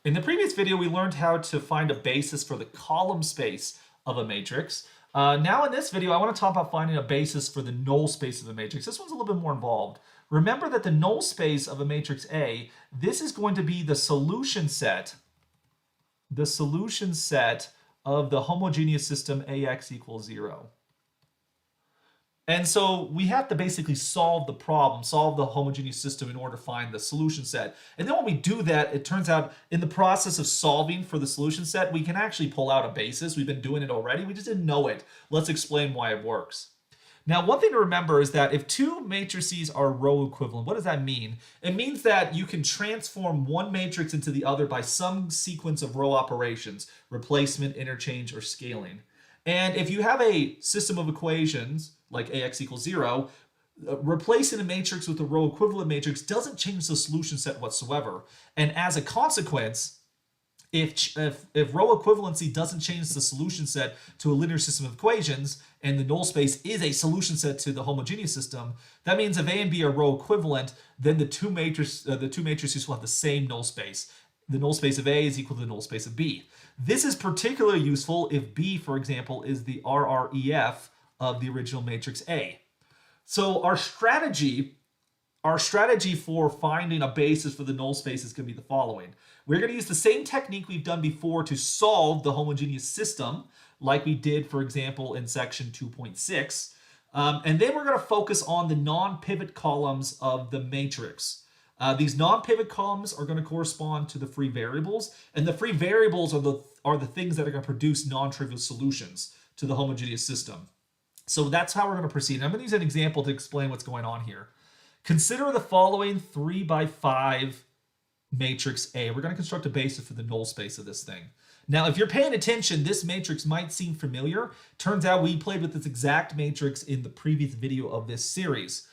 In the previous video, we learned how to find a basis for the column space of a matrix. Now in this video, I want to talk about finding a basis for the null space of a matrix. This one's a little bit more involved. Remember that the null space of a matrix A, this is going to be the solution set of the homogeneous system AX equals 0. And so we have to basically solve the problem, solve the homogeneous system in order to find the solution set. And then when we do that, it turns out in the process of solving for the solution set, we can actually pull out a basis. We've been doing it already. We just didn't know it. Let's explain why it works. Now, one thing to remember is that if two matrices are row equivalent, what does that mean? It means that you can transform one matrix into the other by some sequence of row operations, replacement, interchange, or scaling. And if you have a system of equations, like AX equals 0, replacing a matrix with a row equivalent matrix doesn't change the solution set whatsoever. And as a consequence, if row equivalency doesn't change the solution set to a linear system of equations, and the null space is a solution set to the homogeneous system, that means if A and B are row equivalent, then the two matrices will have the same null space. The null space of A is equal to the null space of B. This is particularly useful if B, for example, is the RREF of the original matrix A. So our strategy for finding a basis for the null space is going to be the following. We're going to use the same technique we've done before to solve the homogeneous system, like we did, for example, in section 2.6. And then we're going to focus on the non-pivot columns of the matrix. These non-pivot columns are going to correspond to the free variables, and the free variables are the things that are going to produce non-trivial solutions to the homogeneous system. So that's how we're going to proceed. And I'm going to use an example to explain what's going on here. Consider the following 3x5 matrix A. We're going to construct a basis for the null space of this thing. Now, if you're paying attention, this matrix might seem familiar. Turns out we played with this exact matrix in the previous video of this series.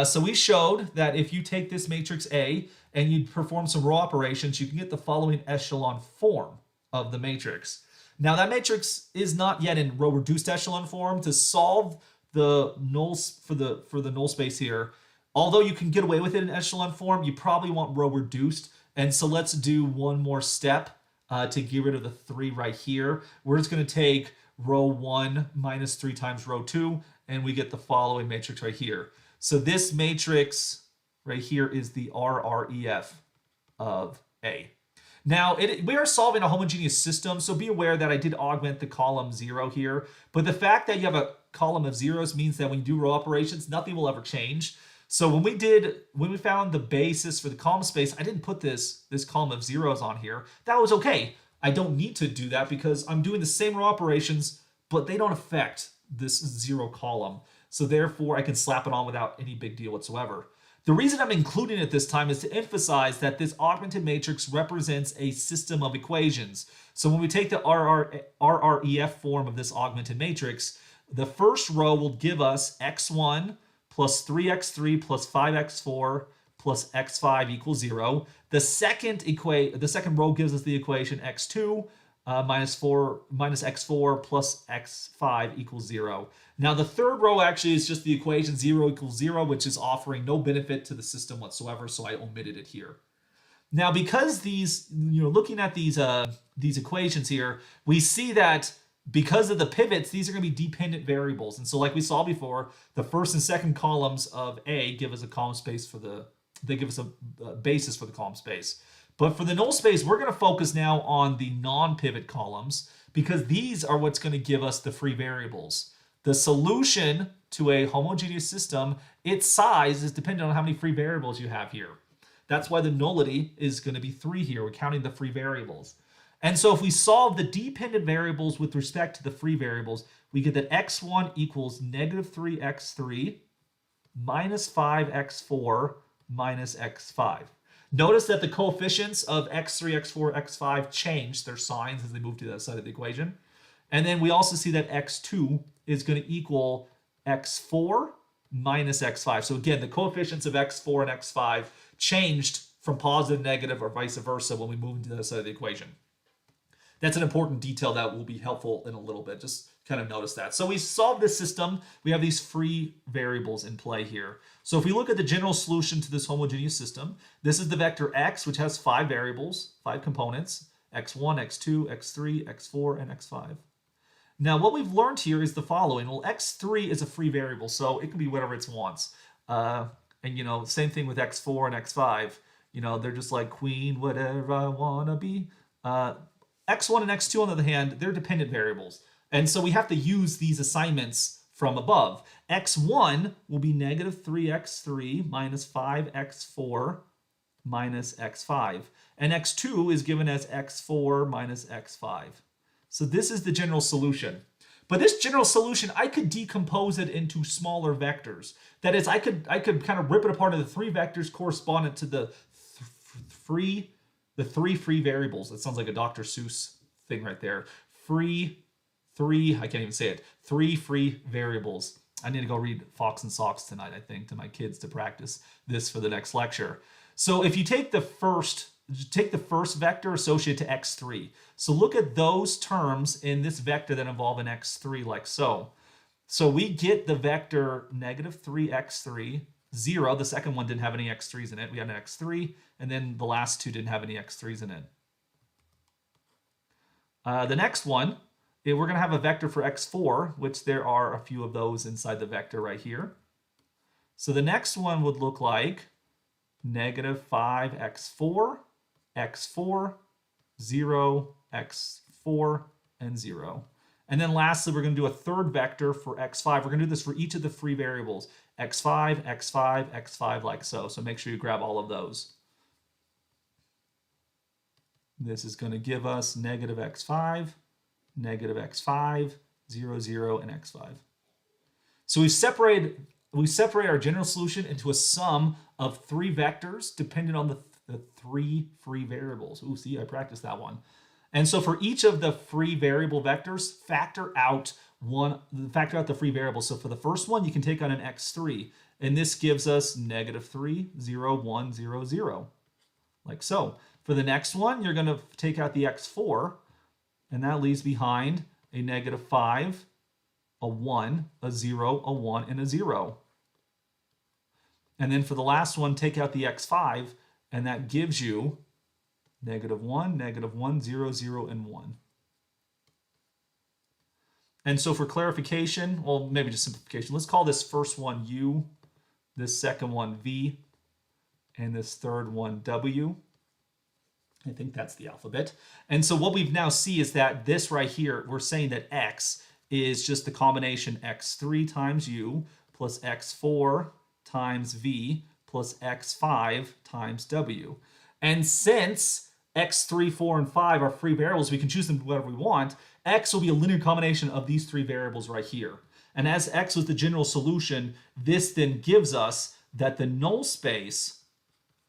So we showed that if you take this matrix A and you perform some row operations, you can get the following echelon form of the matrix. Now that matrix is not yet in row reduced echelon form. To solve the nulls for the null space here, although you can get away with it in echelon form, you probably want row reduced. And so let's do one more step to get rid of the 3 right here. We're just going to take row 1 minus 3 times row 2, and we get the following matrix right here. So this matrix right here is the RREF of A. Now, we are solving a homogeneous system, so be aware that I did augment the column 0 here. But the fact that you have a column of zeros means that when you do row operations, nothing will ever change. So when we found the basis for the column space, I didn't put this column of zeros on here. That was okay. I don't need to do that because I'm doing the same row operations, but they don't affect this 0 column. So therefore, I can slap it on without any big deal whatsoever. The reason I'm including it this time is to emphasize that this augmented matrix represents a system of equations. So when we take the RREF form of this augmented matrix, the first row will give us x1 plus 3x3 plus 5x4 plus x5 equals 0. The second row gives us the equation x2 minus x4 plus x5 equals 0. Now the third row actually is just the equation 0 equals 0, which is offering no benefit to the system whatsoever, so I omitted it here. Now because looking at these equations here, we see that because of the pivots, these are going to be dependent variables. And so like we saw before, the first and second columns of A give us a column space they give us a basis for the column space. But for the null space, we're going to focus now on the non-pivot columns because these are what's going to give us the free variables. The solution to a homogeneous system, its size is dependent on how many free variables you have here. That's why the nullity is going to be 3 here. We're counting the free variables. And so if we solve the dependent variables with respect to the free variables, we get that x1 equals negative 3x3 minus 5x4 minus x5. Notice that the coefficients of x3, x4, x5 change their signs as they move to the other side of the equation. And then we also see that x2 is going to equal x4 minus x5. So again, the coefficients of x4 and x5 changed from positive to negative or vice versa when we move into the other side of the equation. That's an important detail that will be helpful in a little bit. Just kind of notice that. So we solved this system. We have these free variables in play here. So if we look at the general solution to this homogeneous system, this is the vector x, which has 5 variables, 5 components, x1, x2, x3, x4, and x5. Now, what we've learned here is the following. Well, x3 is a free variable, so it can be whatever it wants. And, same thing with x4 and x5. They're just like queen, whatever I want to be. X1 and x2, on the other hand, they're dependent variables. And so we have to use these assignments from above. x1 will be negative 3x3 minus 5x4 minus x5. And x2 is given as x4 minus x5. So this is the general solution. But this general solution, I could decompose it into smaller vectors. That is, I could kind of rip it apart into 3 vectors correspondent to the three free variables. That sounds like a Dr. Seuss thing right there. I can't even say it. 3 free variables. I need to go read Fox and Socks tonight, I think, to my kids to practice this for the next lecture. So if you take the first vector associated to x3. So look at those terms in this vector that involve an x3 like so. So we get the vector negative 3x3, 0. The second one didn't have any x3s in it. We had an x3, and then the last 2 didn't have any x3s in it. The next one, we're going to have a vector for x4, which there are a few of those inside the vector right here. So the next one would look like negative 5x4, x4, 0, x4, and 0. And then lastly, we're going to do a third vector for x5. We're going to do this for each of the free variables, x5, x5, x5, like so. So make sure you grab all of those. This is going to give us negative x5, 0, 0, and x5. So we separate our general solution into a sum of 3 vectors dependent on the 3 free variables. Ooh, see, I practiced that one. And so for each of the free variable vectors, factor out the free variables. So for the first one, you can take on an x3, and this gives us negative 3, 0, 1, 0, 0, like so. For the next one, you're going to take out the x4, and that leaves behind a negative 5, a 1, a 0, a 1, and a 0. And then for the last one, take out the x5, and that gives you negative 1, 0, 0, and 1. And so for clarification, well, maybe just simplification, let's call this first one U, this second one V, and this third one W. I think that's the alphabet. And so what we now see is that this right here, we're saying that X is just the combination x3 times U plus x4 times V plus x5 times W. And since x3, 4, and 5 are free variables, we can choose them whatever we want. X will be a linear combination of these 3 variables right here. And as X was the general solution, this then gives us that the null space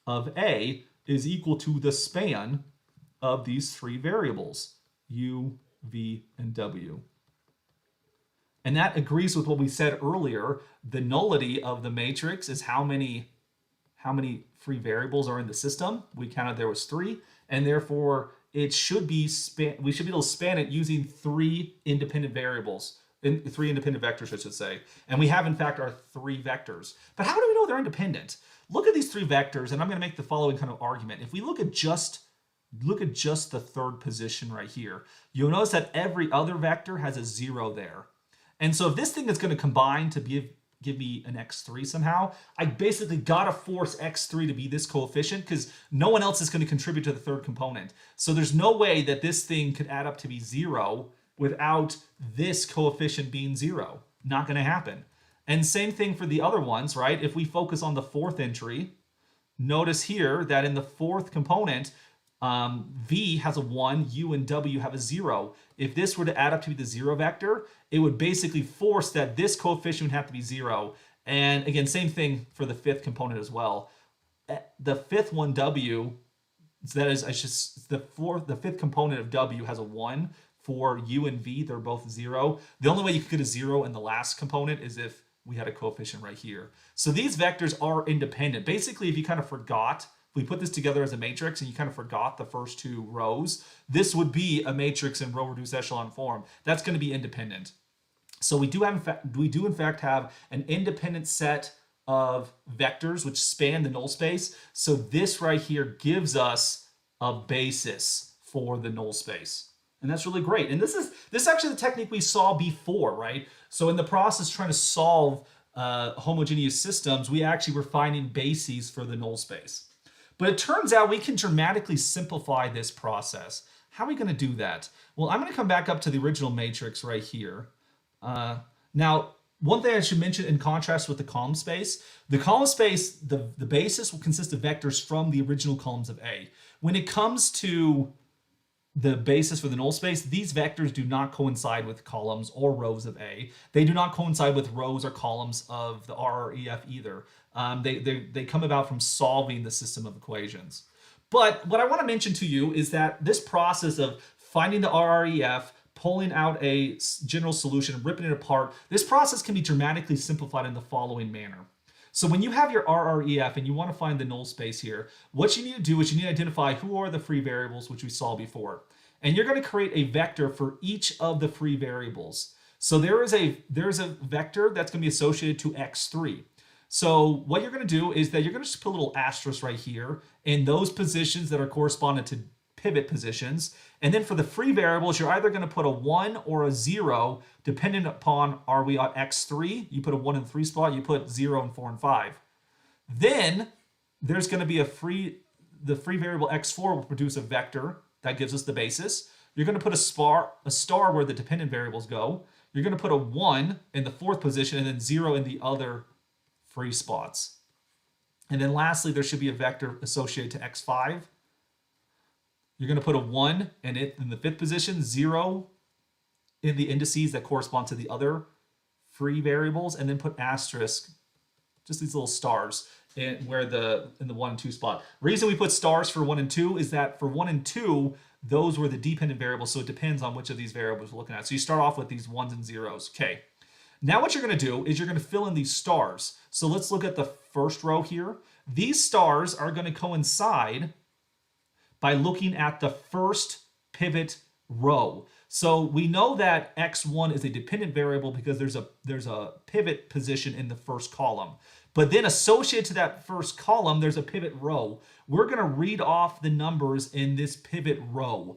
of A is equal to the span of these 3 variables, U, V, and W. And that agrees with what we said earlier. The nullity of the matrix is how many free variables are in the system. We counted there was 3, and therefore it should be we should be able to span it using 3 independent variables, 3 independent vectors, I should say. And we have in fact our 3 vectors. But how do we know they're independent? Look at these 3 vectors, and I'm going to make the following kind of argument. If we look at just the third position right here, you'll notice that every other vector has a 0 there. And so if this thing is going to combine to give me an x3 somehow, I basically got to force x3 to be this coefficient because no one else is going to contribute to the third component. So there's no way that this thing could add up to be 0 without this coefficient being 0. Not going to happen. And same thing for the other ones, right? If we focus on the 4th entry, notice here that in the 4th component, V has a 1, U and W have a 0. If this were to add up to be the 0 vector, it would basically force that this coefficient would have to be 0. And again, same thing for the 5th component as well. The 5th one, W, that is, the 5th component of W has a 1. For U and V, they're both 0. The only way you could get a 0 in the last component is if we had a coefficient right here. So these vectors are independent. Basically, if you kind of forgot if we put this together as a matrix and you kind of forgot the first two rows, this would be a matrix in row reduced echelon form. That's going to be independent. So we do in fact have an independent set of vectors which span the null space. So this right here gives us a basis for the null space. And that's really great. And this is actually the technique we saw before, right? So in the process trying to solve homogeneous systems, we actually were finding bases for the null space. But it turns out we can dramatically simplify this process. How are we going to do that? Well, I'm going to come back up to the original matrix right here. Now, one thing I should mention in contrast with the column space, the basis will consist of vectors from the original columns of A. When it comes to the basis for the null space, these vectors do not coincide with columns or rows of A. They do not coincide with rows or columns of the RREF either. They come about from solving the system of equations. But what I want to mention to you is that this process of finding the RREF, pulling out a general solution, ripping it apart, this process can be dramatically simplified in the following manner. So when you have your RREF and you want to find the null space here, what you need to do is you need to identify who are the free variables, which we saw before. And you're going to create a vector for each of the free variables. So there's a vector that's going to be associated to x3. So what you're going to do is that you're going to just put a little asterisk right here in those positions that are correspondent to pivot positions. And then for the free variables, you're either going to put a 1 or a 0, depending upon, are we at x3? You put a 1 in the 3 spot, you put 0 and 4 and 5. Then there's going to be the free variable x4 will produce a vector that gives us the basis. You're going to put a star where the dependent variables go. You're going to put a 1 in the 4th position and then 0 in the other free spots. And then lastly, there should be a vector associated to x5. You're going to put a 1 in the 5th position, 0 in the indices that correspond to the other free variables, and then put asterisk, just these little stars, in the 1 and 2 spot. Reason we put stars for 1 and 2 is that for 1 and 2, those were the dependent variables, so it depends on which of these variables we're looking at. So you start off with these 1s and 0s. Okay. Now what you're going to do is you're going to fill in these stars. So let's look at the first row here. These stars are going to coincide by looking at the first pivot row. So we know that x1 is a dependent variable because there's a pivot position in the first column. But then associated to that first column, there's a pivot row. We're going to read off the numbers in this pivot row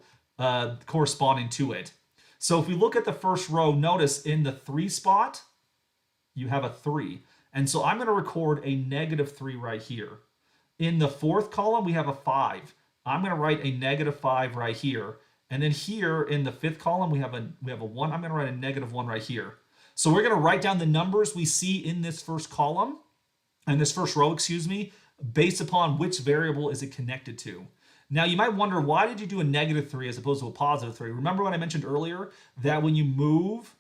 corresponding to it. So if we look at the first row, notice in the 3 spot, you have a 3. And so I'm going to record a -3 right here. In the 4th column, we have a 5. I'm going to write a -5 right here. And then here in the 5th column, we have a 1. I'm going to write a -1 right here. So we're going to write down the numbers we see in this first column, and this first row, excuse me, based upon which variable is it connected to. Now you might wonder, why did you do a -3 as opposed to a +3? Remember what I mentioned earlier, that when you move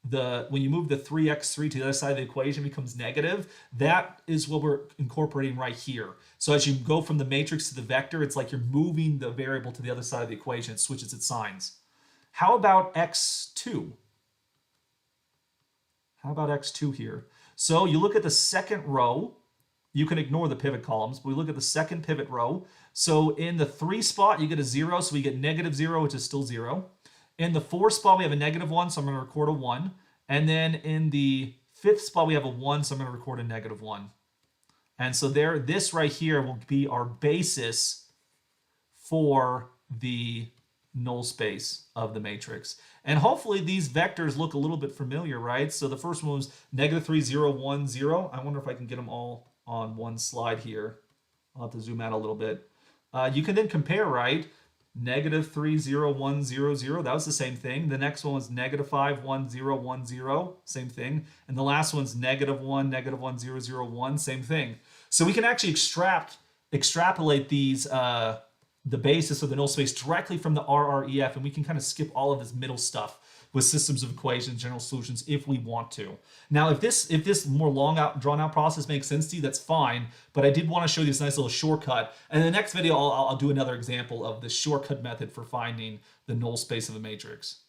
the 3x3 to the other side of the equation becomes negative. That is what we're incorporating right here. So as you go from the matrix to the vector, it's like you're moving the variable to the other side of the equation. It switches its signs. How about x2? How about x2 here? So you look at the second row. You can ignore the pivot columns, but we look at the second pivot row. So in the 3 spot, you get a 0, so we get -0, which is still 0. In the 4 spot, we have a -1, so I'm going to record a 1. And then in the 5th spot, we have a 1, so I'm going to record a -1. And so this right here will be our basis for the null space of the matrix. And hopefully these vectors look a little bit familiar, right? So the first one was -3, 0, 1, 0. I wonder if I can get them all on one slide here. I'll have to zoom out a little bit. You can then compare, right? -3, 0, 1, 0, 0. That was the same thing. The next one was -5, 1, 0, 1, 0. Same thing. And the last one's -1, -1, 0, 0, 1. Same thing. So we can actually extrapolate these the basis of the null space directly from the RREF, and we can kind of skip all of this middle stuff with systems of equations, general solutions, if we want to. Now, if this more drawn out process makes sense to you, that's fine, but I did want to show you this nice little shortcut. And in the next video, I'll do another example of the shortcut method for finding the null space of a matrix.